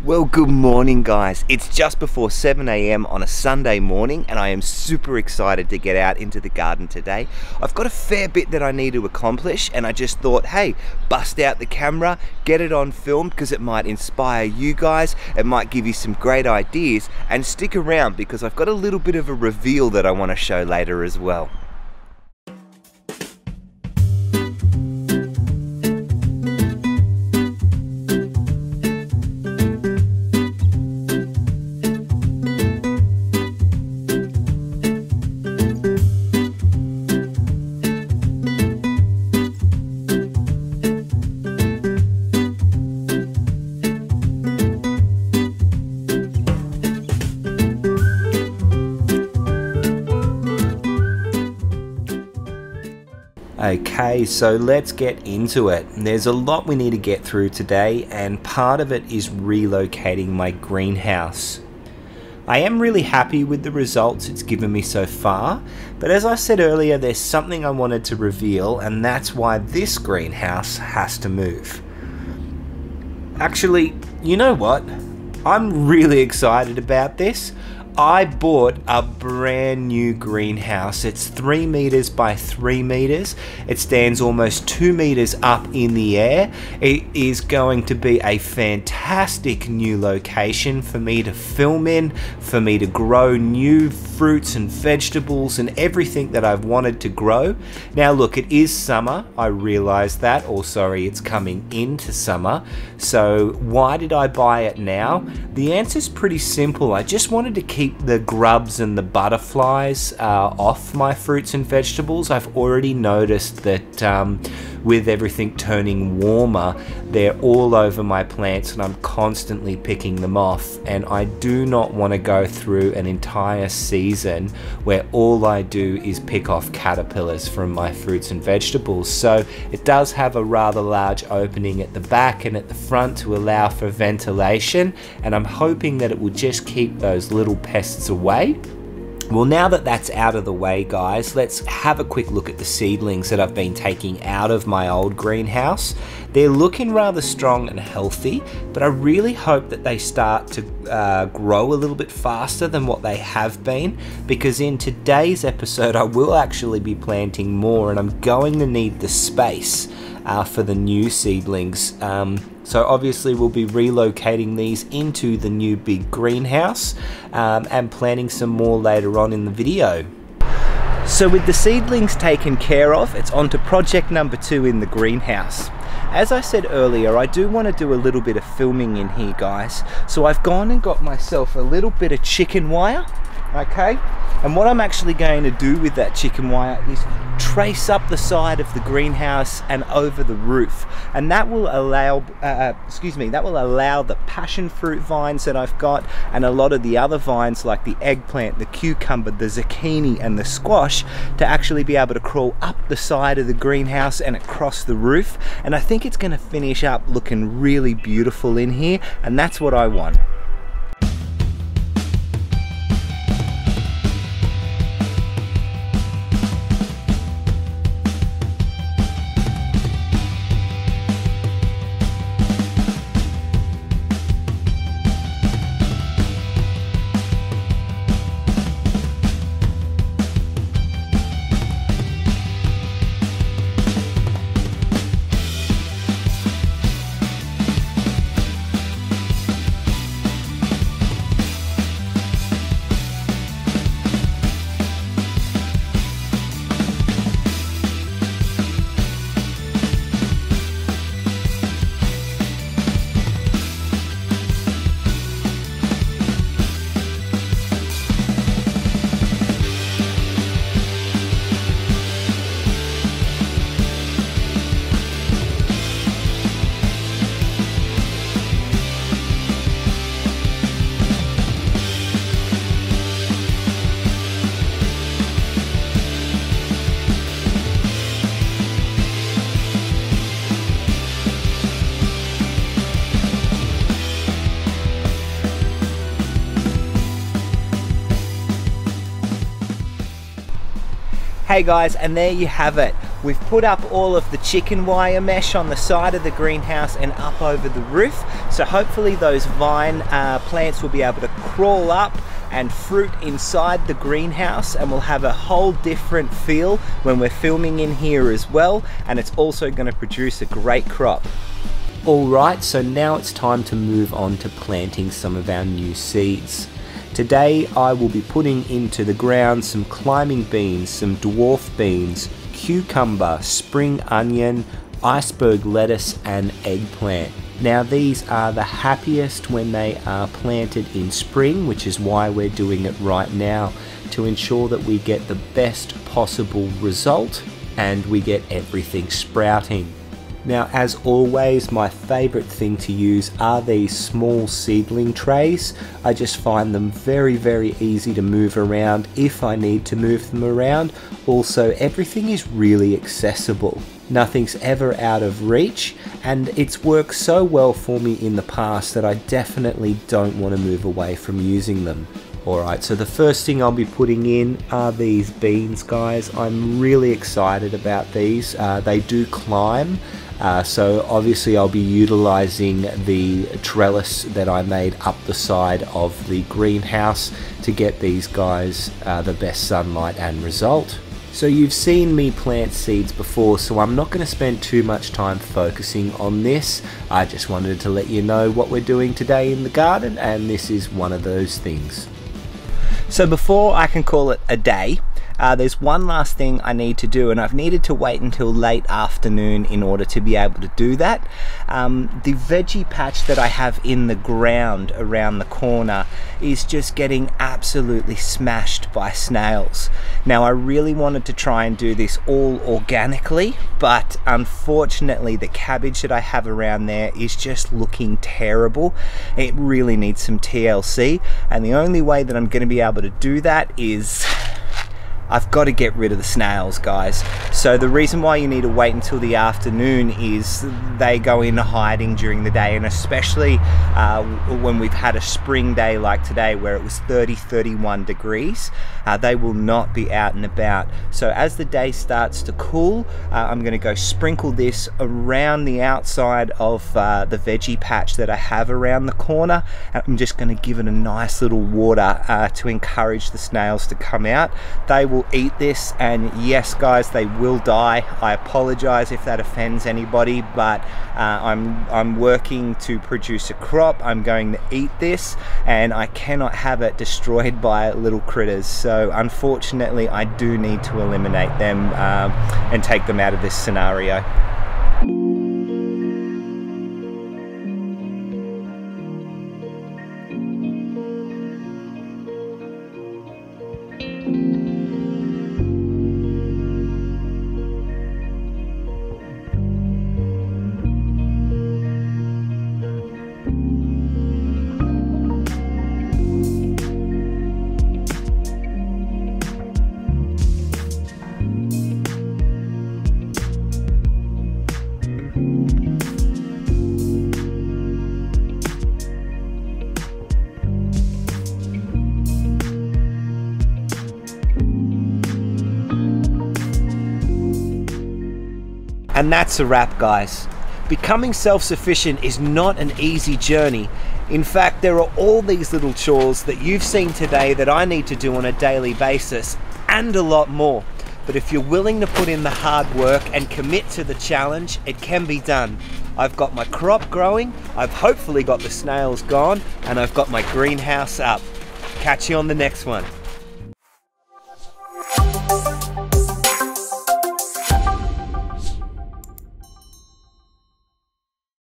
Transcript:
Well, good morning guys. It's just before 7 a.m. on a Sunday morning and I am super excited to get out into the garden today. I've got a fair bit that I need to accomplish and I just thought, hey, bust out the camera, get it on film because it might inspire you guys, it might give you some great ideas, and stick around because I've got a little bit of a reveal that I want to show later as well. Okay, so let's get into it. There's a lot we need to get through today, and part of it is relocating my greenhouse. I am really happy with the results it's given me so far, but as I said earlier, there's something I wanted to reveal, and that's why this greenhouse has to move. Actually, you know what? I'm really excited about this. I bought a brand new greenhouse. It's 3 meters by 3 meters. It stands almost 2 meters up in the air. It is going to be a fantastic new location for me to film in, for me to grow new fruits and vegetables and everything that I've wanted to grow. Now look, it is summer, I realize that, or sorry, it's coming into summer. So why did I buy it now? The answer's pretty simple. I just wanted to keep the grubs and the butterflies off my fruits and vegetables. I've already noticed that with everything turning warmer, they're all over my plants and I'm constantly picking them off, and I do not want to go through an entire season where all I do is pick off caterpillars from my fruits and vegetables. So it does have a rather large opening at the back and at the front to allow for ventilation, and I'm hoping that it will just keep those little pests away. Well, now that that's out of the way, guys, let's have a quick look at the seedlings that I've been taking out of my old greenhouse. They're looking rather strong and healthy, but I really hope that they start to grow a little bit faster than what they have been, because in today's episode I will actually be planting more and I'm going to need the space for the new seedlings. So obviously we'll be relocating these into the new big greenhouse and planting some more later on in the video. So with the seedlings taken care of, it's on to project number 2 in the greenhouse. As I said earlier, I do want to do a little bit of filming in here, guys. So I've gone and got myself a little bit of chicken wire, okay? And what I'm actually going to do with that chicken wire is trace up the side of the greenhouse and over the roof, and that will allow the passion fruit vines that I've got and a lot of the other vines like the eggplant, the cucumber, the zucchini and the squash to actually be able to crawl up the side of the greenhouse and across the roof, and I think it's going to finish up looking really beautiful in here, and that's what I want. Hey guys, and there you have it. We've put up all of the chicken wire mesh on the side of the greenhouse and up over the roof, so hopefully those vine plants will be able to crawl up and fruit inside the greenhouse, and we'll have a whole different feel when we're filming in here as well, and it's also going to produce a great crop. Alright, so now it's time to move on to planting some of our new seeds. Today I will be putting into the ground some climbing beans, some dwarf beans, cucumber, spring onion, iceberg lettuce and eggplant. Now these are the happiest when they are planted in spring, which is why we're doing it right now, to ensure that we get the best possible result and we get everything sprouting. Now, as always, my favourite thing to use are these small seedling trays. I just find them very, very easy to move around if I need to move them around. Also, everything is really accessible. Nothing's ever out of reach, and it's worked so well for me in the past that I definitely don't want to move away from using them. Alright, so the first thing I'll be putting in are these beans, guys. I'm really excited about these. They do climb. So obviously I'll be utilizing the trellis that I made up the side of the greenhouse to get these guys the best sunlight and result. So you've seen me plant seeds before, so I'm not going to spend too much time focusing on this. I just wanted to let you know what we're doing today in the garden, and this is one of those things. So before I can call it a day, there's one last thing I need to do, and I've needed to wait until late afternoon in order to be able to do that. The veggie patch that I have in the ground around the corner is just getting absolutely smashed by snails. Now I really wanted to try and do this all organically, but unfortunately the cabbage that I have around there is just looking terrible. It really needs some TLC, and the only way that I'm going to be able to do that is I've got to get rid of the snails, guys. So the reason why you need to wait until the afternoon is they go into hiding during the day, and especially when we've had a spring day like today where it was 30-31 degrees, they will not be out and about. So as the day starts to cool, I'm going to go sprinkle this around the outside of the veggie patch that I have around the corner, and I'm just going to give it a nice little water to encourage the snails to come out. They will eat this, and yes guys, they will die. I apologize if that offends anybody, but I'm working to produce a crop. I'm going to eat this, and I cannot have it destroyed by little critters. So unfortunately I do need to eliminate them and take them out of this scenario. And that's a wrap, guys. Becoming self-sufficient is not an easy journey. In fact, there are all these little chores that you've seen today that I need to do on a daily basis, and a lot more. But if you're willing to put in the hard work and commit to the challenge, it can be done. I've got my crop growing, I've hopefully got the snails gone, and I've got my greenhouse up. Catch you on the next one.